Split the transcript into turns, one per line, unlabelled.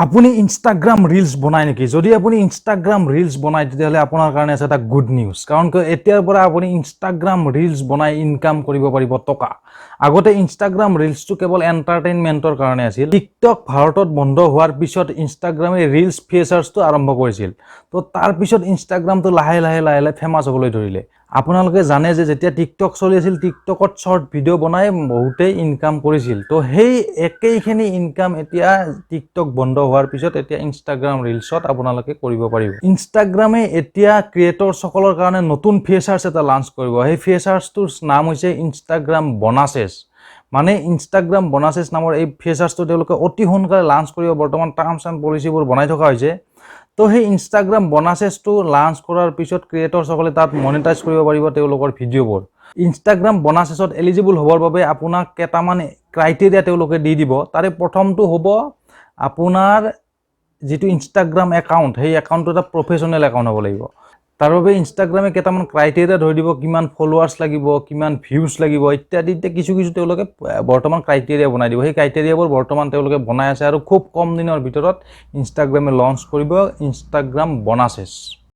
আপুনি Instagram reels বনায় নেকি? যদি আপুনি ইনষ্টাগ্ৰাম ৰিলছ বনায় তেতিয়াহ'লে আপোনাৰ কাৰণে আছে এটা গুড নিউজ। কাৰণ এতিয়াৰ পৰা আপুনি ইনষ্টাগ্ৰাম ৰিলছ বনাই ইনকাম কৰিব পাৰিব টকা। আগতে ইনষ্টাগ্ৰাম ৰিলছটো কেৱল এণ্টাৰটেইনমেণ্টৰ কাৰণে আছিল। টিকটক ভাৰতত বন্ধ হোৱাৰ পিছত ইনষ্টাগ্ৰামে ৰিলছ ফিচাৰ্ছটো আৰম্ভ কৰিছিল। তো তাৰ পিছত ইনষ্টাগ্ৰামটো লাহে লাহে ফেমাছ হ'বলৈ ধৰিলে। আপোনালোকে জানে যে যেতিয়া টিকটক চলি আছিল, টিকটকত শ্বৰ্ট ভিডিঅ' বনাই বহুতেই ইনকাম কৰিছিল। তো সেই একেইখিনি ইনকাম এতিয়া টিকটক বন্ধ হোৱাৰ পিছত এতিয়া ইনষ্টাগ্ৰাম ৰিলছত আপোনালোকে কৰিব পাৰিব। ইনষ্টাগ্ৰামে এতিয়া ক্ৰিয়েটৰসকলৰ কাৰণে নতুন ফিচাৰ্ছ এটা লঞ্চ কৰিব। সেই ফিচাৰ্ছটোৰ নাম হৈছে ইনষ্টাগ্ৰাম বনাছেছ। মানে ইনষ্টাগ্ৰাম বনাছেছ নামৰ এই ফিচাৰ্ছটো তেওঁলোকে অতি সোনকালে লঞ্চ কৰিব। বৰ্তমান টাৰ্মছ এণ্ড পলিচিবোৰ বনাই থকা হৈছে। তো সেই ইনষ্টাগ্ৰাম বনাছেছটো লঞ্চ কৰাৰ পিছত ক্ৰিয়েটৰসকলে তাত মনিটাইজ কৰিব পাৰিব তেওঁলোকৰ ভিডিঅ'বোৰ। ইনষ্টাগ্ৰাম বনাছেছত এলিজিবল হ'বৰ বাবে আপোনাক কেইটামান ক্ৰাইটেৰিয়া তেওঁলোকে দি দিব। তাৰে প্ৰথমটো হ'ব আপোনাৰ যিটো ইনষ্টাগ্ৰাম একাউণ্ট, সেই একাউণ্টটো এটা প্ৰফেশ্যনেল একাউণ্ট হ'ব লাগিব। তাৰ বাবে ইনষ্টাগ্ৰামে কেইটামান ক্ৰাইটেৰিয়া ধৰি দিব, কিমান ফলোৱাৰ্ছ লাগিব, কিমান ভিউজ লাগিব ইত্যাদি কিছু তেওঁলোকে বৰ্তমান ক্ৰাইটেৰিয়া বনাই দিব। সেই ক্ৰাইটেৰিয়াবোৰ বৰ্তমান তেওঁলোকে বনাই আছে আৰু খুব কম দিনৰ ভিতৰত ইনষ্টাগ্ৰামে লঞ্চ কৰিব ইনষ্টাগ্ৰাম বনাছেছ।